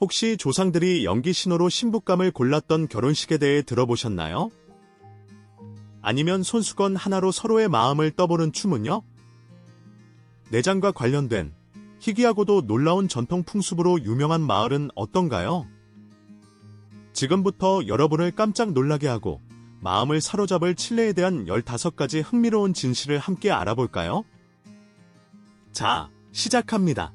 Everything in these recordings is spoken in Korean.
혹시 조상들이 연기 신호로 신부감을 골랐던 결혼식에 대해 들어보셨나요? 아니면 손수건 하나로 서로의 마음을 떠보는 춤은요? 내장과 관련된 희귀하고도 놀라운 전통 풍습으로 유명한 마을은 어떤가요? 지금부터 여러분을 깜짝 놀라게 하고 마음을 사로잡을 칠레에 대한 15가지 흥미로운 진실을 함께 알아볼까요? 자, 시작합니다.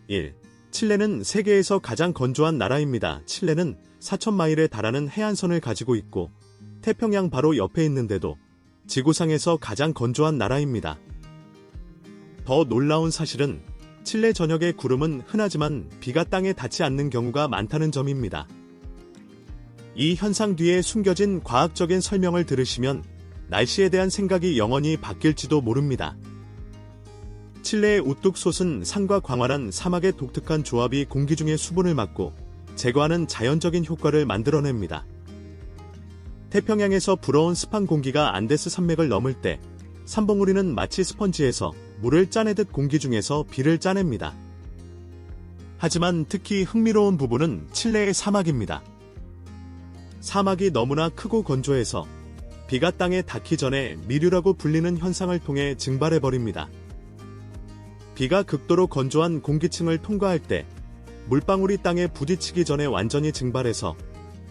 1. 칠레는 세계에서 가장 건조한 나라입니다. 칠레는 4,000마일에 달하는 해안선을 가지고 있고 태평양 바로 옆에 있는데도 지구상에서 가장 건조한 나라입니다. 더 놀라운 사실은 칠레 전역의 구름은 흔하지만 비가 땅에 닿지 않는 경우가 많다는 점입니다. 이 현상 뒤에 숨겨진 과학적인 설명을 들으시면 날씨에 대한 생각이 영원히 바뀔지도 모릅니다. 칠레의 우뚝 솟은 산과 광활한 사막의 독특한 조합이 공기 중의 수분을 막고 제거하는 자연적인 효과를 만들어냅니다. 태평양에서 불어온 습한 공기가 안데스 산맥을 넘을 때 산봉우리는 마치 스펀지에서 물을 짜내듯 공기 중에서 비를 짜냅니다. 하지만 특히 흥미로운 부분은 칠레의 사막입니다. 사막이 너무나 크고 건조해서 비가 땅에 닿기 전에 미류라고 불리는 현상을 통해 증발해버립니다. 비가 극도로 건조한 공기층을 통과할 때 물방울이 땅에 부딪히기 전에 완전히 증발해서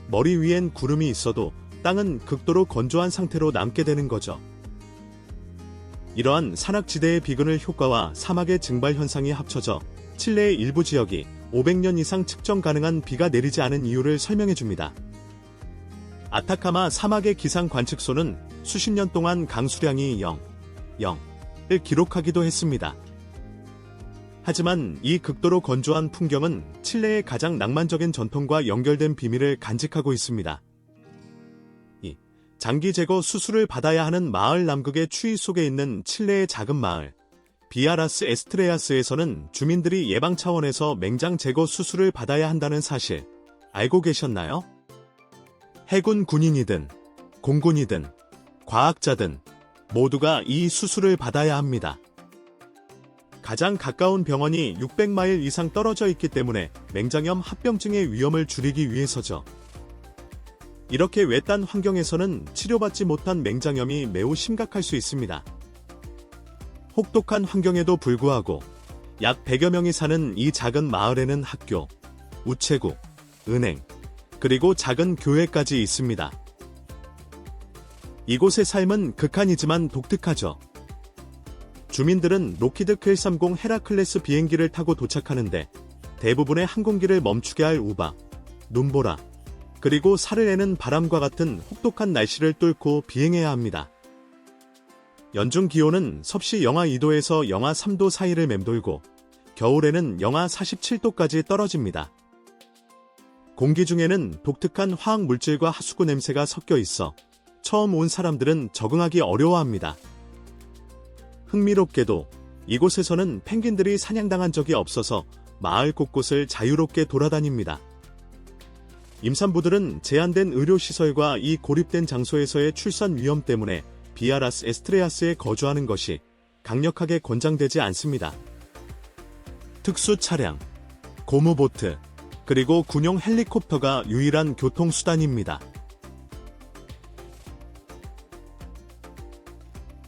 머리 위엔 구름이 있어도 땅은 극도로 건조한 상태로 남게 되는 거죠. 이러한 산악지대의 비근을 효과와 사막의 증발 현상이 합쳐져 칠레의 일부 지역이 500년 이상 측정 가능한 비가 내리지 않은 이유를 설명해줍니다. 아타카마 사막의 기상 관측소는 수십 년 동안 강수량이 0을 기록하기도 했습니다. 하지만 이 극도로 건조한 풍경은 칠레의 가장 낭만적인 전통과 연결된 비밀을 간직하고 있습니다. 이 장기 제거 수술을 받아야 하는 마을 남극의 추위 속에 있는 칠레의 작은 마을 비아라스 에스트레아스에서는 주민들이 예방 차원에서 맹장 제거 수술을 받아야 한다는 사실 알고 계셨나요? 해군 군인이든 공군이든 과학자든 모두가 이 수술을 받아야 합니다. 가장 가까운 병원이 600마일 이상 떨어져 있기 때문에 맹장염 합병증의 위험을 줄이기 위해서죠. 이렇게 외딴 환경에서는 치료받지 못한 맹장염이 매우 심각할 수 있습니다. 혹독한 환경에도 불구하고 약 100여 명이 사는 이 작은 마을에는 학교, 우체국, 은행, 그리고 작은 교회까지 있습니다. 이곳의 삶은 극한이지만 독특하죠. 주민들은 로키드 Q130 헤라클레스 비행기를 타고 도착하는데 대부분의 항공기를 멈추게 할 우박, 눈보라, 그리고 살을 내는 바람과 같은 혹독한 날씨를 뚫고 비행해야 합니다. 연중 기온은 섭씨 영하 2도에서 영하 3도 사이를 맴돌고 겨울에는 영하 47도까지 떨어집니다. 공기 중에는 독특한 화학 물질과 하수구 냄새가 섞여 있어 처음 온 사람들은 적응하기 어려워합니다. 흥미롭게도 이곳에서는 펭귄들이 사냥당한 적이 없어서 마을 곳곳을 자유롭게 돌아다닙니다. 임산부들은 제한된 의료시설과 이 고립된 장소에서의 출산 위험 때문에 비아라스 에스트레아스에 거주하는 것이 강력하게 권장되지 않습니다. 특수 차량, 고무보트, 그리고 군용 헬리콥터가 유일한 교통수단입니다.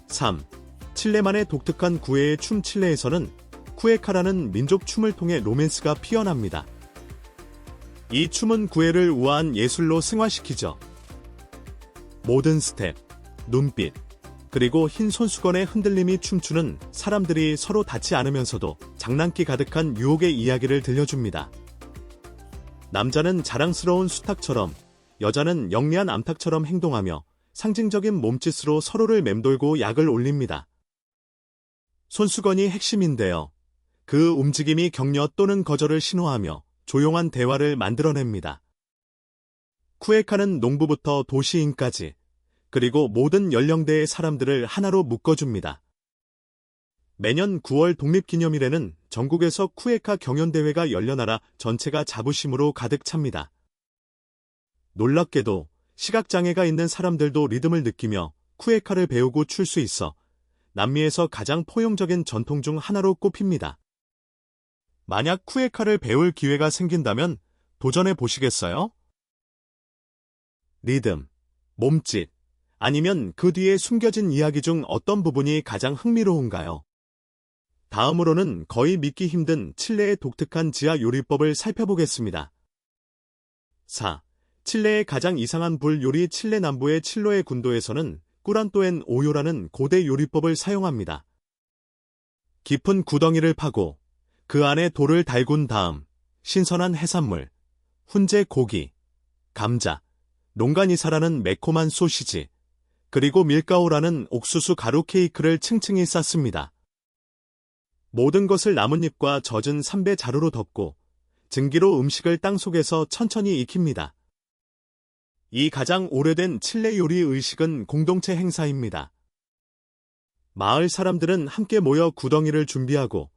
3. 칠레만의 독특한 구애의 춤 칠레에서는 쿠에카라는 민족 춤을 통해 로맨스가 피어납니다. 이 춤은 구애를 우아한 예술로 승화시키죠. 모든 스텝, 눈빛, 그리고 흰 손수건의 흔들림이 춤추는 사람들이 서로 닿지 않으면서도 장난기 가득한 유혹의 이야기를 들려줍니다. 남자는 자랑스러운 수탉처럼, 여자는 영리한 암탉처럼 행동하며 상징적인 몸짓으로 서로를 맴돌고 약을 올립니다. 손수건이 핵심인데요. 그 움직임이 격려 또는 거절을 신호하며 조용한 대화를 만들어냅니다. 쿠에카는 농부부터 도시인까지, 그리고 모든 연령대의 사람들을 하나로 묶어줍니다. 매년 9월 독립기념일에는 전국에서 쿠에카 경연대회가 열려 나라 전체가 자부심으로 가득 찹니다. 놀랍게도 시각장애가 있는 사람들도 리듬을 느끼며 쿠에카를 배우고 출 수 있어 남미에서 가장 포용적인 전통 중 하나로 꼽힙니다. 만약 쿠에카를 배울 기회가 생긴다면 도전해 보시겠어요? 리듬, 몸짓, 아니면 그 뒤에 숨겨진 이야기 중 어떤 부분이 가장 흥미로운가요? 다음으로는 거의 믿기 힘든 칠레의 독특한 지하 요리법을 살펴보겠습니다. 4. 칠레의 가장 이상한 불 요리. 칠레 남부의 칠로의 군도에서는 꾸란토엔 오요라는 고대 요리법을 사용합니다. 깊은 구덩이를 파고 그 안에 돌을 달군 다음 신선한 해산물, 훈제 고기, 감자, 롱가니사라는 매콤한 소시지, 그리고 밀가오라는 옥수수 가루 케이크를 층층이 쌓습니다. 모든 것을 나뭇잎과 젖은 삼배 자루로 덮고 증기로 음식을 땅속에서 천천히 익힙니다. 이 가장 오래된 칠레 요리 의식은 공동체 행사입니다. 마을 사람들은 함께 모여 구덩이를 준비하고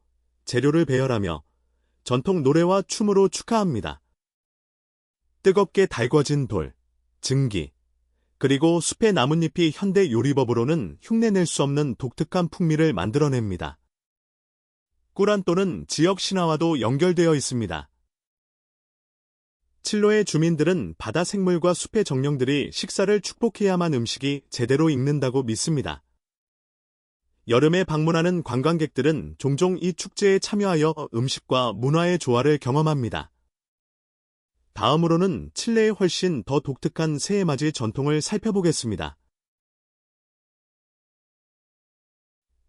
재료를 배열하며 전통 노래와 춤으로 축하합니다. 뜨겁게 달궈진 돌, 증기, 그리고 숲의 나뭇잎이 현대 요리법으로는 흉내낼 수 없는 독특한 풍미를 만들어냅니다. 꾸란토는 지역 신화와도 연결되어 있습니다. 칠로의 주민들은 바다 생물과 숲의 정령들이 식사를 축복해야만 음식이 제대로 익는다고 믿습니다. 여름에 방문하는 관광객들은 종종 이 축제에 참여하여 음식과 문화의 조화를 경험합니다. 다음으로는 칠레의 훨씬 더 독특한 새해맞이 전통을 살펴보겠습니다.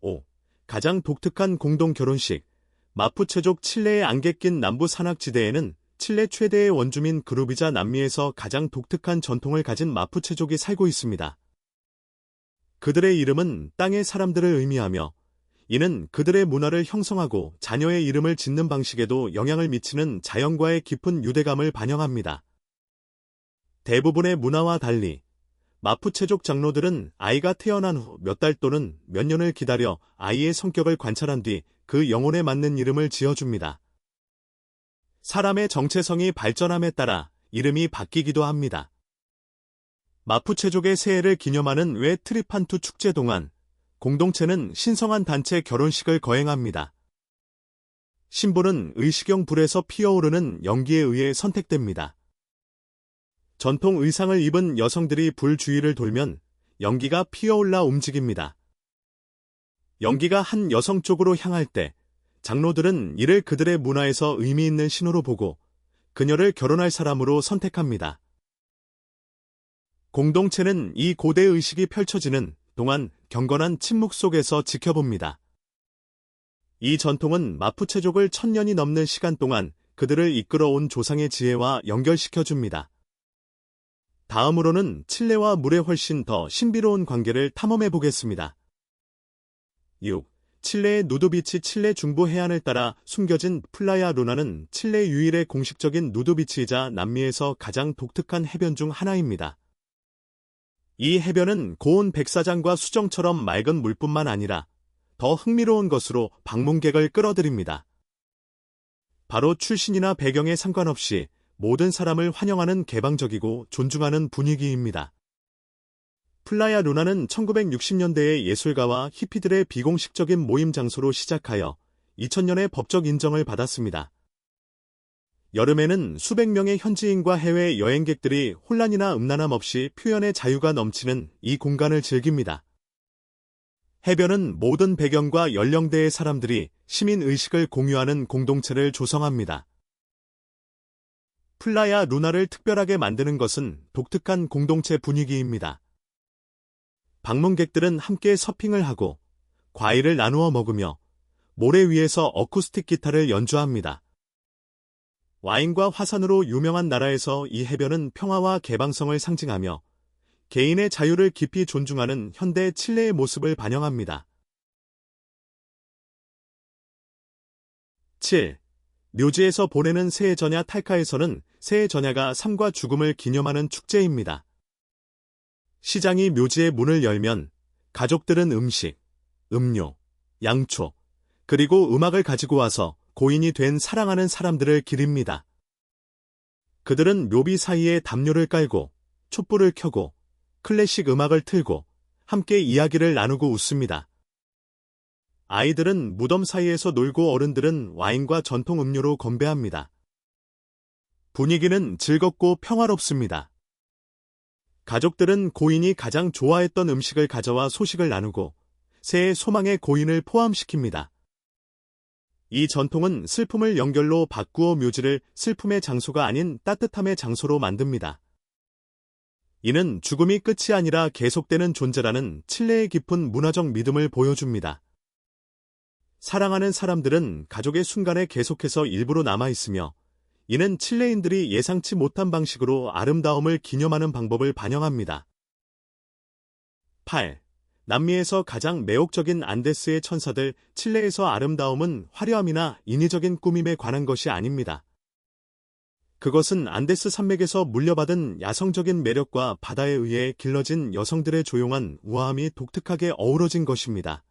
5. 가장 독특한 공동 결혼식. 마푸체족. 칠레의 안개 낀 남부 산악지대에는 칠레 최대의 원주민 그룹이자 남미에서 가장 독특한 전통을 가진 마푸체족이 살고 있습니다. 그들의 이름은 땅의 사람들을 의미하며 이는 그들의 문화를 형성하고 자녀의 이름을 짓는 방식에도 영향을 미치는 자연과의 깊은 유대감을 반영합니다. 대부분의 문화와 달리 마푸체족 장로들은 아이가 태어난 후 몇 달 또는 몇 년을 기다려 아이의 성격을 관찰한 뒤 그 영혼에 맞는 이름을 지어줍니다. 사람의 정체성이 발전함에 따라 이름이 바뀌기도 합니다. 마푸체족의 새해를 기념하는 외 트리판투 축제 동안 공동체는 신성한 단체 결혼식을 거행합니다. 신부는 의식형 불에서 피어오르는 연기에 의해 선택됩니다. 전통 의상을 입은 여성들이 불 주위를 돌면 연기가 피어올라 움직입니다. 연기가 한 여성 쪽으로 향할 때 장로들은 이를 그들의 문화에서 의미 있는 신호로 보고 그녀를 결혼할 사람으로 선택합니다. 공동체는 이 고대 의식이 펼쳐지는 동안 경건한 침묵 속에서 지켜봅니다. 이 전통은 마푸체족을 1000년이 넘는 시간 동안 그들을 이끌어온 조상의 지혜와 연결시켜줍니다. 다음으로는 칠레와 물의 훨씬 더 신비로운 관계를 탐험해 보겠습니다. 6. 칠레의 누드비치. 칠레 중부 해안을 따라 숨겨진 플라야 루나는 칠레 유일의 공식적인 누드비치이자 남미에서 가장 독특한 해변 중 하나입니다. 이 해변은 고운 백사장과 수정처럼 맑은 물뿐만 아니라 더 흥미로운 것으로 방문객을 끌어들입니다. 바로 출신이나 배경에 상관없이 모든 사람을 환영하는 개방적이고 존중하는 분위기입니다. 플라야 루나는 1960년대에 예술가와 히피들의 비공식적인 모임 장소로 시작하여 2000년에 법적 인정을 받았습니다. 여름에는 수백 명의 현지인과 해외 여행객들이 혼란이나 음란함 없이 표현의 자유가 넘치는 이 공간을 즐깁니다. 해변은 모든 배경과 연령대의 사람들이 시민의식을 공유하는 공동체를 조성합니다. 플라야 루나를 특별하게 만드는 것은 독특한 공동체 분위기입니다. 방문객들은 함께 서핑을 하고 과일을 나누어 먹으며 모래 위에서 어쿠스틱 기타를 연주합니다. 와인과 화산으로 유명한 나라에서 이 해변은 평화와 개방성을 상징하며 개인의 자유를 깊이 존중하는 현대 칠레의 모습을 반영합니다. 7. 묘지에서 보내는 새해 전야. 탈카에서는 새해 전야가 삶과 죽음을 기념하는 축제입니다. 시장이 묘지의 문을 열면 가족들은 음식, 음료, 양초, 그리고 음악을 가지고 와서 고인이 된 사랑하는 사람들을 기립니다. 그들은 묘비 사이에 담요를 깔고 촛불을 켜고 클래식 음악을 틀고 함께 이야기를 나누고 웃습니다. 아이들은 무덤 사이에서 놀고 어른들은 와인과 전통 음료로 건배합니다. 분위기는 즐겁고 평화롭습니다. 가족들은 고인이 가장 좋아했던 음식을 가져와 소식을 나누고 새해 소망의 고인을 포함시킵니다. 이 전통은 슬픔을 연결로 바꾸어 묘지를 슬픔의 장소가 아닌 따뜻함의 장소로 만듭니다. 이는 죽음이 끝이 아니라 계속되는 존재라는 칠레의 깊은 문화적 믿음을 보여줍니다. 사랑하는 사람들은 가족의 순간에 계속해서 일부러 남아있으며, 이는 칠레인들이 예상치 못한 방식으로 아름다움을 기념하는 방법을 반영합니다. 8. 남미에서 가장 매혹적인 안데스의 천사들. 칠레에서 아름다움은 화려함이나 인위적인 꾸밈에 관한 것이 아닙니다. 그것은 안데스 산맥에서 물려받은 야성적인 매력과 바다에 의해 길러진 여성들의 조용한 우아함이 독특하게 어우러진 것입니다.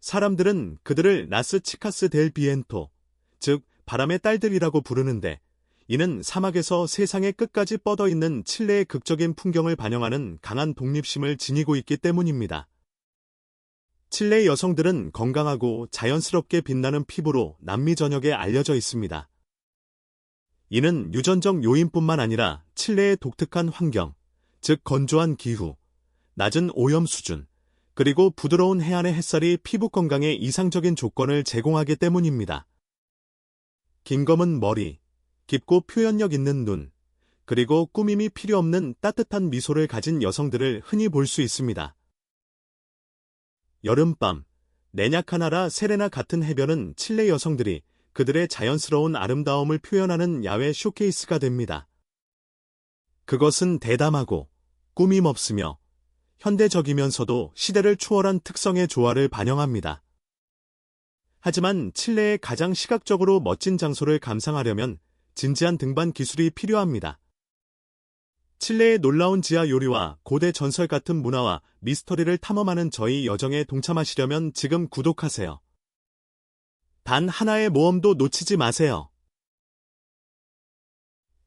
사람들은 그들을 라스 치카스 델 비엔토, 즉 바람의 딸들이라고 부르는데, 이는 사막에서 세상의 끝까지 뻗어있는 칠레의 극적인 풍경을 반영하는 강한 독립심을 지니고 있기 때문입니다. 칠레 여성들은 건강하고 자연스럽게 빛나는 피부로 남미 전역에 알려져 있습니다. 이는 유전적 요인뿐만 아니라 칠레의 독특한 환경, 즉 건조한 기후, 낮은 오염 수준, 그리고 부드러운 해안의 햇살이 피부 건강에 이상적인 조건을 제공하기 때문입니다. 긴 검은 머리, 깊고 표현력 있는 눈, 그리고 꾸밈이 필요 없는 따뜻한 미소를 가진 여성들을 흔히 볼 수 있습니다. 여름밤, 네냐카나라 세레나 같은 해변은 칠레 여성들이 그들의 자연스러운 아름다움을 표현하는 야외 쇼케이스가 됩니다. 그것은 대담하고 꾸밈 없으며 현대적이면서도 시대를 초월한 특성의 조화를 반영합니다. 하지만 칠레의 가장 시각적으로 멋진 장소를 감상하려면 진지한 등반 기술이 필요합니다. 칠레의 놀라운 지하 요리와 고대 전설 같은 문화와 미스터리를 탐험하는 저희 여정에 동참하시려면 지금 구독하세요. 단 하나의 모험도 놓치지 마세요.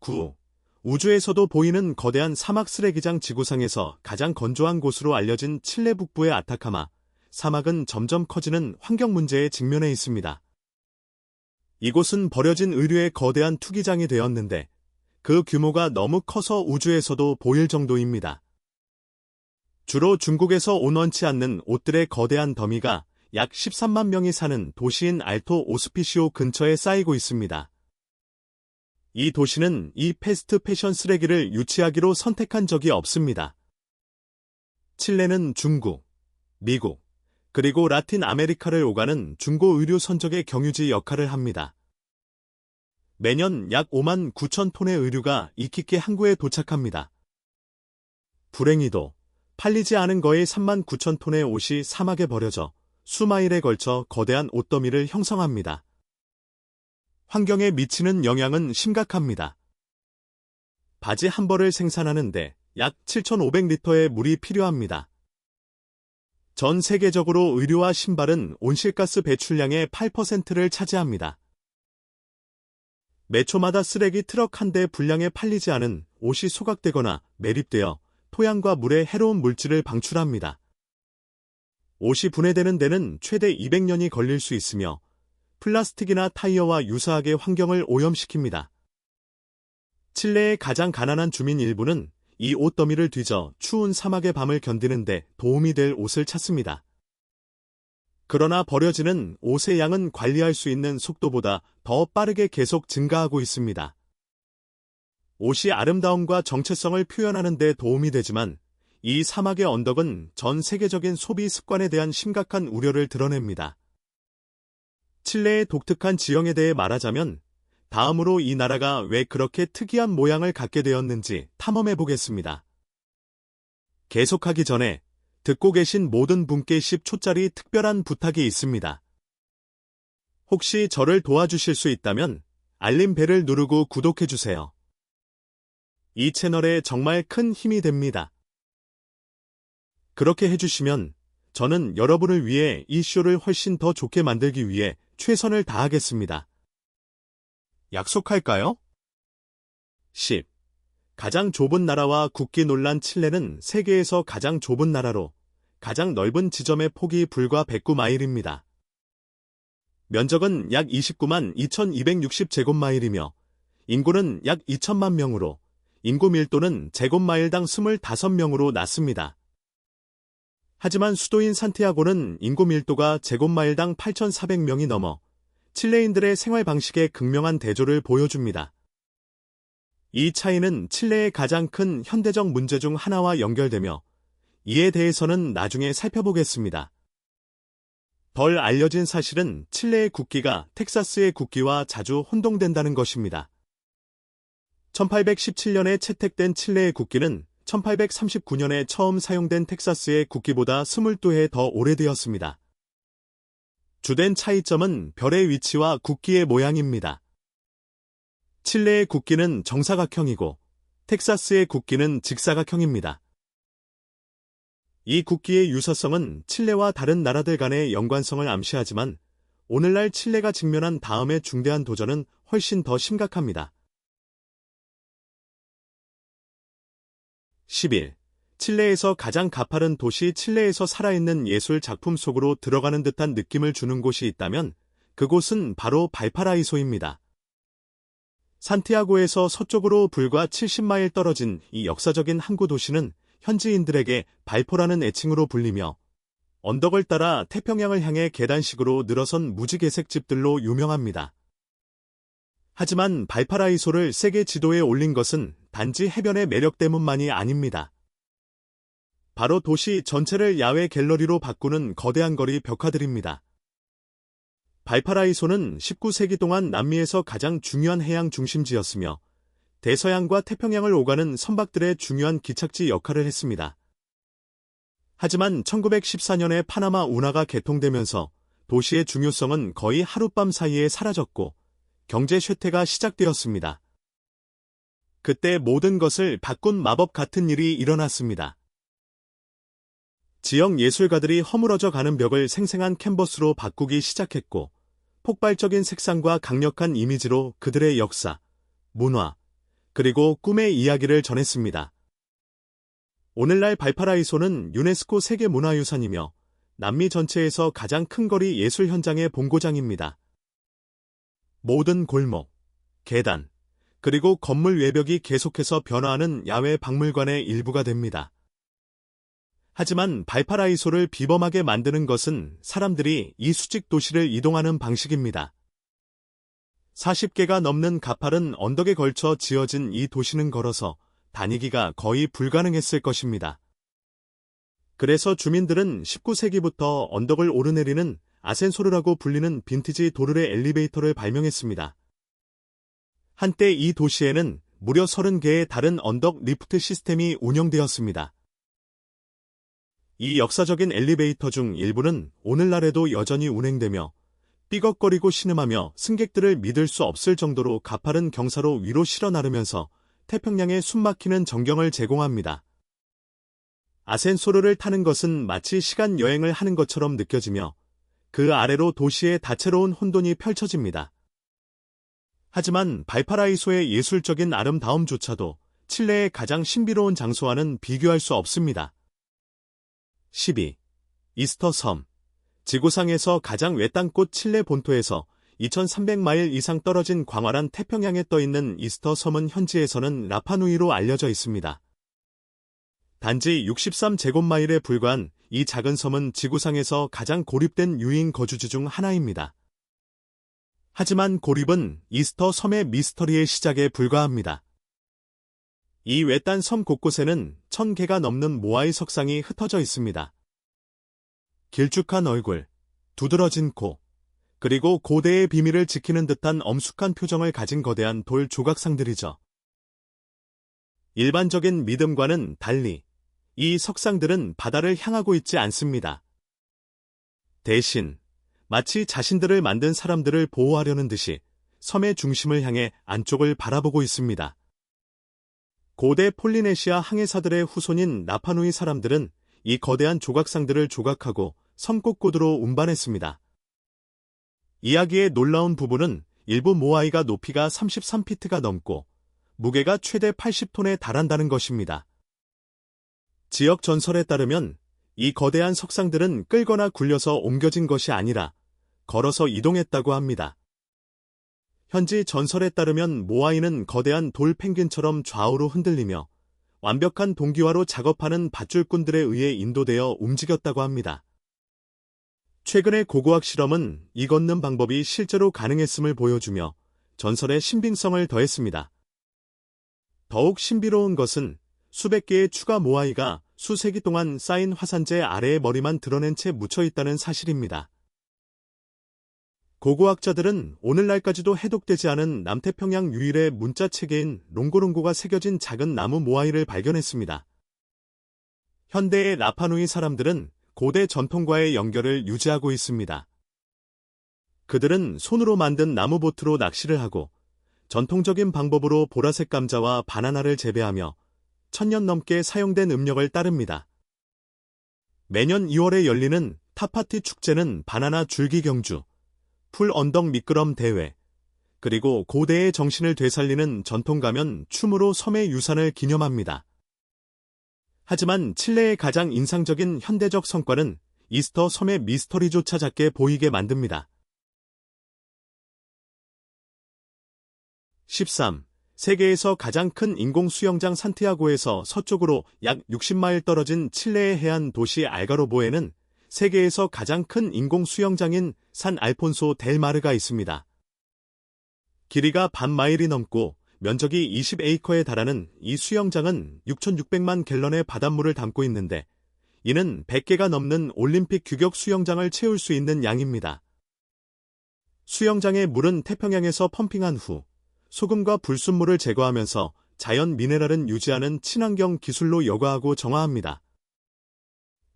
9. 우주에서도 보이는 거대한 사막 쓰레기장. 지구상에서 가장 건조한 곳으로 알려진 칠레 북부의 아타카마 사막은 점점 커지는 환경 문제에 직면해 있습니다. 이곳은 버려진 의류의 거대한 투기장이 되었는데, 그 규모가 너무 커서 우주에서도 보일 정도입니다. 주로 중국에서 온 원치 않는 옷들의 거대한 더미가 약 13만 명이 사는 도시인 알토 오스피시오 근처에 쌓이고 있습니다. 이 도시는 이 패스트 패션 쓰레기를 유치하기로 선택한 적이 없습니다. 칠레는 중국, 미국, 그리고 라틴 아메리카를 오가는 중고 의류 선적의 경유지 역할을 합니다. 매년 약 5만 9천 톤의 의류가 이키케 항구에 도착합니다. 불행히도 팔리지 않은 거의 3만 9천 톤의 옷이 사막에 버려져 수마일에 걸쳐 거대한 옷더미를 형성합니다. 환경에 미치는 영향은 심각합니다. 바지 한 벌을 생산하는데 약 7,500리터의 물이 필요합니다. 전 세계적으로 의류와 신발은 온실가스 배출량의 8%를 차지합니다. 매초마다 쓰레기 트럭 한 대 분량에 팔리지 않은 옷이 소각되거나 매립되어 토양과 물에 해로운 물질을 방출합니다. 옷이 분해되는 데는 최대 200년이 걸릴 수 있으며 플라스틱이나 타이어와 유사하게 환경을 오염시킵니다. 칠레의 가장 가난한 주민 일부는 이 옷더미를 뒤져 추운 사막의 밤을 견디는 데 도움이 될 옷을 찾습니다. 그러나 버려지는 옷의 양은 관리할 수 있는 속도보다 더 빠르게 계속 증가하고 있습니다. 옷이 아름다움과 정체성을 표현하는 데 도움이 되지만 이 사막의 언덕은 전 세계적인 소비 습관에 대한 심각한 우려를 드러냅니다. 칠레의 독특한 지형에 대해 말하자면 다음으로 이 나라가 왜 그렇게 특이한 모양을 갖게 되었는지 탐험해 보겠습니다. 계속하기 전에 듣고 계신 모든 분께 10초짜리 특별한 부탁이 있습니다. 혹시 저를 도와주실 수 있다면 알림벨을 누르고 구독해 주세요. 이 채널에 정말 큰 힘이 됩니다. 그렇게 해주시면 저는 여러분을 위해 이 쇼를 훨씬 더 좋게 만들기 위해 최선을 다하겠습니다. 약속할까요? 10. 가장 좁은 나라와 국기 논란. 칠레는 세계에서 가장 좁은 나라로 가장 넓은 지점의 폭이 불과 109마일입니다. 면적은 약 29만 2260제곱마일이며 인구는 약 2천만 명으로 인구 밀도는 제곱마일당 25명으로 낮습니다. 하지만 수도인 산티아고는 인구 밀도가 제곱마일당 8,400명이 넘어 칠레인들의 생활 방식에 극명한 대조를 보여줍니다. 이 차이는 칠레의 가장 큰 현대적 문제 중 하나와 연결되며 이에 대해서는 나중에 살펴보겠습니다. 덜 알려진 사실은 칠레의 국기가 텍사스의 국기와 자주 혼동된다는 것입니다. 1817년에 채택된 칠레의 국기는 1839년에 처음 사용된 텍사스의 국기보다 22해 더 오래되었습니다. 주된 차이점은 별의 위치와 국기의 모양입니다. 칠레의 국기는 정사각형이고 텍사스의 국기는 직사각형입니다. 이 국기의 유사성은 칠레와 다른 나라들 간의 연관성을 암시하지만 오늘날 칠레가 직면한 다음의 중대한 도전은 훨씬 더 심각합니다. 11. 칠레에서 가장 가파른 도시. 칠레에서 살아있는 예술 작품 속으로 들어가는 듯한 느낌을 주는 곳이 있다면 그곳은 바로 발파라이소입니다. 산티아고에서 서쪽으로 불과 70마일 떨어진 이 역사적인 항구 도시는 현지인들에게 발포라는 애칭으로 불리며 언덕을 따라 태평양을 향해 계단식으로 늘어선 무지개색 집들로 유명합니다. 하지만 발파라이소를 세계 지도에 올린 것은 단지 해변의 매력 때문만이 아닙니다. 바로 도시 전체를 야외 갤러리로 바꾸는 거대한 거리 벽화들입니다. 발파라이소는 19세기 동안 남미에서 가장 중요한 해양 중심지였으며 대서양과 태평양을 오가는 선박들의 중요한 기착지 역할을 했습니다. 하지만 1914년에 파나마 운하가 개통되면서 도시의 중요성은 거의 하룻밤 사이에 사라졌고 경제 쇠퇴가 시작되었습니다. 그때 모든 것을 바꾼 마법 같은 일이 일어났습니다. 지역 예술가들이 허물어져 가는 벽을 생생한 캔버스로 바꾸기 시작했고 폭발적인 색상과 강력한 이미지로 그들의 역사, 문화, 그리고 꿈의 이야기를 전했습니다. 오늘날 발파라이소는 유네스코 세계문화유산이며 남미 전체에서 가장 큰 거리 예술 현장의 본고장입니다. 모든 골목, 계단, 그리고 건물 외벽이 계속해서 변화하는 야외 박물관의 일부가 됩니다. 하지만 발파라이소를 비범하게 만드는 것은 사람들이 이 수직 도시를 이동하는 방식입니다. 40개가 넘는 가파른 언덕에 걸쳐 지어진 이 도시는 걸어서 다니기가 거의 불가능했을 것입니다. 그래서 주민들은 19세기부터 언덕을 오르내리는 아센소르라고 불리는 빈티지 도르래 엘리베이터를 발명했습니다. 한때 이 도시에는 무려 30개의 다른 언덕 리프트 시스템이 운영되었습니다. 이 역사적인 엘리베이터 중 일부는 오늘날에도 여전히 운행되며 삐걱거리고 신음하며 승객들을 믿을 수 없을 정도로 가파른 경사로 위로 실어 나르면서 태평양에 숨막히는 전경을 제공합니다. 아센소르를 타는 것은 마치 시간 여행을 하는 것처럼 느껴지며 그 아래로 도시의 다채로운 혼돈이 펼쳐집니다. 하지만 발파라이소의 예술적인 아름다움조차도 칠레의 가장 신비로운 장소와는 비교할 수 없습니다. 12. 이스터 섬. 지구상에서 가장 외딴 곳 칠레 본토에서 2300마일 이상 떨어진 광활한 태평양에 떠있는 이스터 섬은 현지에서는 라파누이로 알려져 있습니다. 단지 63제곱마일에 불과한 이 작은 섬은 지구상에서 가장 고립된 유인 거주지 중 하나입니다. 하지만 고립은 이스터 섬의 미스터리의 시작에 불과합니다. 이 외딴 섬 곳곳에는 1000개가 넘는 모아이 석상이 흩어져 있습니다. 길쭉한 얼굴, 두드러진 코, 그리고 고대의 비밀을 지키는 듯한 엄숙한 표정을 가진 거대한 돌 조각상들이죠. 일반적인 믿음과는 달리 이 석상들은 바다를 향하고 있지 않습니다. 대신 마치 자신들을 만든 사람들을 보호하려는 듯이 섬의 중심을 향해 안쪽을 바라보고 있습니다. 고대 폴리네시아 항해사들의 후손인 라파누이 사람들은 이 거대한 조각상들을 조각하고 섬 곳곳으로 운반했습니다. 이야기의 놀라운 부분은 일부 모아이가 높이가 33피트가 넘고 무게가 최대 80톤에 달한다는 것입니다. 지역 전설에 따르면 이 거대한 석상들은 끌거나 굴려서 옮겨진 것이 아니라 걸어서 이동했다고 합니다. 현지 전설에 따르면 모아이는 거대한 돌 펭귄처럼 좌우로 흔들리며 완벽한 동기화로 작업하는 밧줄꾼들에 의해 인도되어 움직였다고 합니다. 최근의 고고학 실험은 이 걷는 방법이 실제로 가능했음을 보여주며 전설의 신빙성을 더했습니다. 더욱 신비로운 것은 수백 개의 추가 모아이가 수세기 동안 쌓인 화산재 아래의 머리만 드러낸 채 묻혀있다는 사실입니다. 고고학자들은 오늘날까지도 해독되지 않은 남태평양 유일의 문자 체계인 롱고롱고가 새겨진 작은 나무 모아이를 발견했습니다. 현대의 라파누이 사람들은 고대 전통과의 연결을 유지하고 있습니다. 그들은 손으로 만든 나무 보트로 낚시를 하고 전통적인 방법으로 보라색 감자와 바나나를 재배하며 1000년 넘게 사용된 음력을 따릅니다. 매년 2월에 열리는 타파티 축제는 바나나 줄기 경주, 풀 언덕 미끄럼 대회, 그리고 고대의 정신을 되살리는 전통 가면 춤으로 섬의 유산을 기념합니다. 하지만 칠레의 가장 인상적인 현대적 성과는 이스터 섬의 미스터리조차 작게 보이게 만듭니다. 13. 세계에서 가장 큰 인공 수영장 산티아고에서 서쪽으로 약 60마일 떨어진 칠레의 해안 도시 알가로보에는 세계에서 가장 큰 인공 수영장인 산 알폰소 델 마르가 있습니다. 길이가 반 마일이 넘고 면적이 20에이커에 달하는 이 수영장은 6,600만 갤런의 바닷물을 담고 있는데 이는 100개가 넘는 올림픽 규격 수영장을 채울 수 있는 양입니다. 수영장의 물은 태평양에서 펌핑한 후 소금과 불순물을 제거하면서 자연 미네랄은 유지하는 친환경 기술로 여과하고 정화합니다.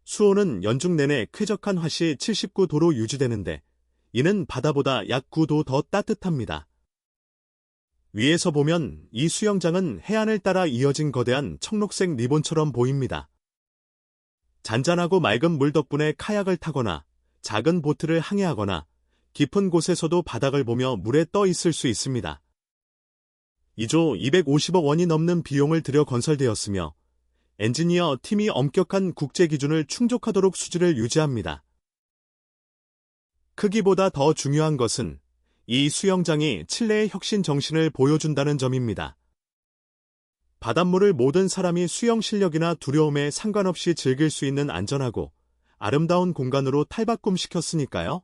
수온은 연중 내내 쾌적한 화씨 79도로 유지되는데 이는 바다보다 약 9도 더 따뜻합니다. 위에서 보면 이 수영장은 해안을 따라 이어진 거대한 청록색 리본처럼 보입니다. 잔잔하고 맑은 물 덕분에 카약을 타거나 작은 보트를 항해하거나 깊은 곳에서도 바닥을 보며 물에 떠 있을 수 있습니다. 2조 250억 원이 넘는 비용을 들여 건설되었으며 엔지니어 팀이 엄격한 국제 기준을 충족하도록 수질을 유지합니다. 크기보다 더 중요한 것은 이 수영장이 칠레의 혁신 정신을 보여준다는 점입니다. 바닷물을 모든 사람이 수영 실력이나 두려움에 상관없이 즐길 수 있는 안전하고 아름다운 공간으로 탈바꿈시켰으니까요.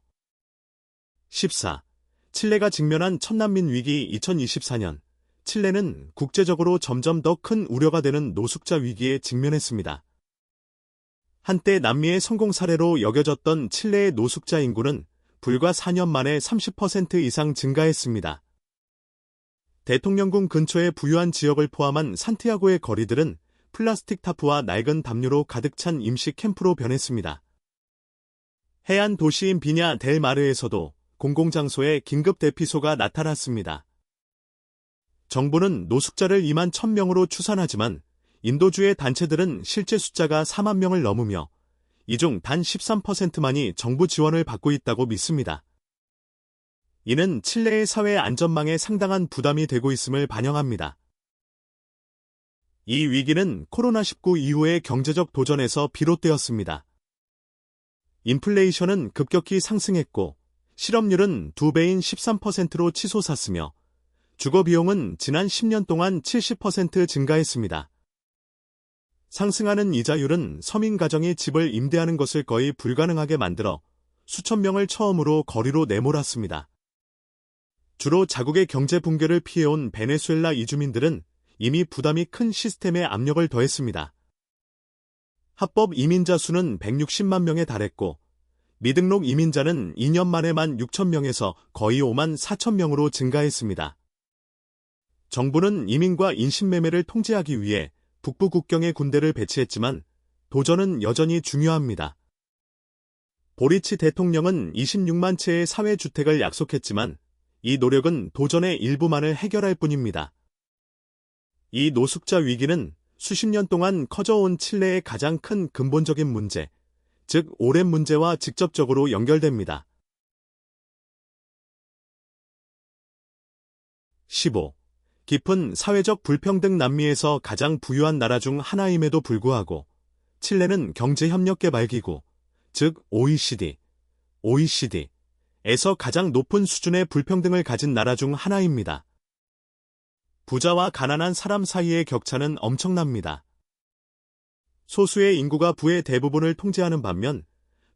14. 칠레가 직면한 천난민 위기 2024년 칠레는 국제적으로 점점 더 큰 우려가 되는 노숙자 위기에 직면했습니다. 한때 남미의 성공 사례로 여겨졌던 칠레의 노숙자 인구는 불과 4년 만에 30% 이상 증가했습니다. 대통령궁 근처의 부유한 지역을 포함한 산티아고의 거리들은 플라스틱 타프와 낡은 담요로 가득 찬 임시 캠프로 변했습니다. 해안 도시인 비냐 델 마르에서도 공공장소에 긴급 대피소가 나타났습니다. 정부는 노숙자를 2만 1000명으로 추산하지만 인도주의 단체들은 실제 숫자가 4만 명을 넘으며 이 중 단 13%만이 정부 지원을 받고 있다고 믿습니다. 이는 칠레의 사회 안전망에 상당한 부담이 되고 있음을 반영합니다. 이 위기는 코로나19 이후의 경제적 도전에서 비롯되었습니다. 인플레이션은 급격히 상승했고 실업률은 2배인 13%로 치솟았으며 주거비용은 지난 10년 동안 70% 증가했습니다. 상승하는 이자율은 서민 가정이 집을 임대하는 것을 거의 불가능하게 만들어 수천 명을 처음으로 거리로 내몰았습니다. 주로 자국의 경제 붕괴를 피해온 베네수엘라 이주민들은 이미 부담이 큰 시스템에 압력을 더했습니다. 합법 이민자 수는 160만 명에 달했고 미등록 이민자는 2년 만에 16,000명에서 거의 5만 4천 명으로 증가했습니다. 정부는 이민과 인신매매를 통제하기 위해 북부 국경에 군대를 배치했지만 도전은 여전히 중요합니다. 보리치 대통령은 26만 채의 사회주택을 약속했지만 이 노력은 도전의 일부만을 해결할 뿐입니다. 이 노숙자 위기는 수십 년 동안 커져온 칠레의 가장 큰 근본적인 문제, 즉 오랜 문제와 직접적으로 연결됩니다. 15. 깊은 사회적 불평등 남미에서 가장 부유한 나라 중 하나임에도 불구하고 칠레는 경제협력개발기구, 즉 OECD에서 가장 높은 수준의 불평등을 가진 나라 중 하나입니다. 부자와 가난한 사람 사이의 격차는 엄청납니다. 소수의 인구가 부의 대부분을 통제하는 반면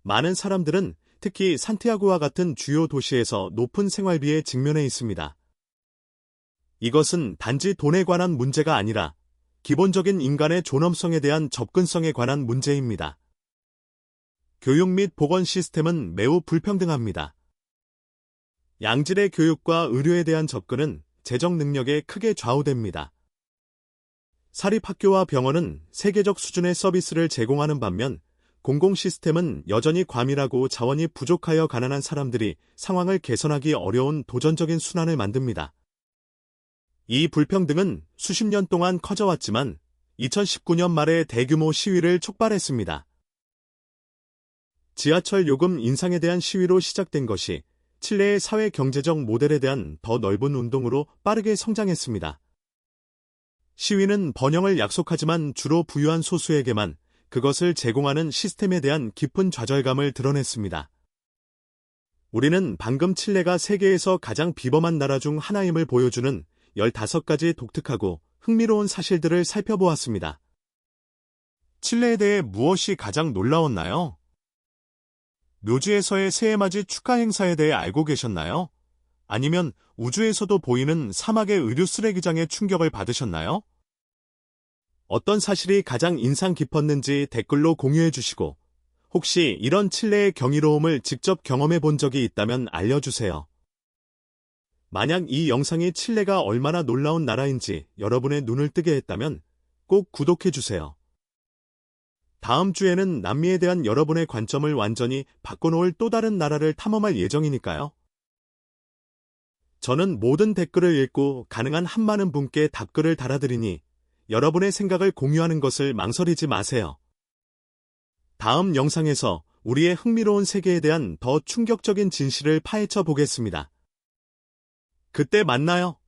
많은 사람들은 특히 산티아고와 같은 주요 도시에서 높은 생활비에 직면해 있습니다. 이것은 단지 돈에 관한 문제가 아니라 기본적인 인간의 존엄성에 대한 접근성에 관한 문제입니다. 교육 및 보건 시스템은 매우 불평등합니다. 양질의 교육과 의료에 대한 접근은 재정 능력에 크게 좌우됩니다. 사립학교와 병원은 세계적 수준의 서비스를 제공하는 반면 공공 시스템은 여전히 과밀하고 자원이 부족하여 가난한 사람들이 상황을 개선하기 어려운 도전적인 순환을 만듭니다. 이 불평등은 수십 년 동안 커져왔지만 2019년 말에 대규모 시위를 촉발했습니다. 지하철 요금 인상에 대한 시위로 시작된 것이 칠레의 사회 경제적 모델에 대한 더 넓은 운동으로 빠르게 성장했습니다. 시위는 번영을 약속하지만 주로 부유한 소수에게만 그것을 제공하는 시스템에 대한 깊은 좌절감을 드러냈습니다. 우리는 방금 칠레가 세계에서 가장 비범한 나라 중 하나임을 보여주는 15가지 독특하고 흥미로운 사실들을 살펴보았습니다. 칠레에 대해 무엇이 가장 놀라웠나요? 묘지에서의 새해맞이 축하 행사에 대해 알고 계셨나요? 아니면 우주에서도 보이는 사막의 의류 쓰레기장에 충격을 받으셨나요? 어떤 사실이 가장 인상 깊었는지 댓글로 공유해 주시고 혹시 이런 칠레의 경이로움을 직접 경험해 본 적이 있다면 알려주세요. 만약 이 영상이 칠레가 얼마나 놀라운 나라인지 여러분의 눈을 뜨게 했다면 꼭 구독해 주세요. 다음 주에는 남미에 대한 여러분의 관점을 완전히 바꿔놓을 또 다른 나라를 탐험할 예정이니까요. 저는 모든 댓글을 읽고 가능한 한 많은 분께 답글을 달아드리니 여러분의 생각을 공유하는 것을 망설이지 마세요. 다음 영상에서 우리의 흥미로운 세계에 대한 더 충격적인 진실을 파헤쳐 보겠습니다. 그때 만나요.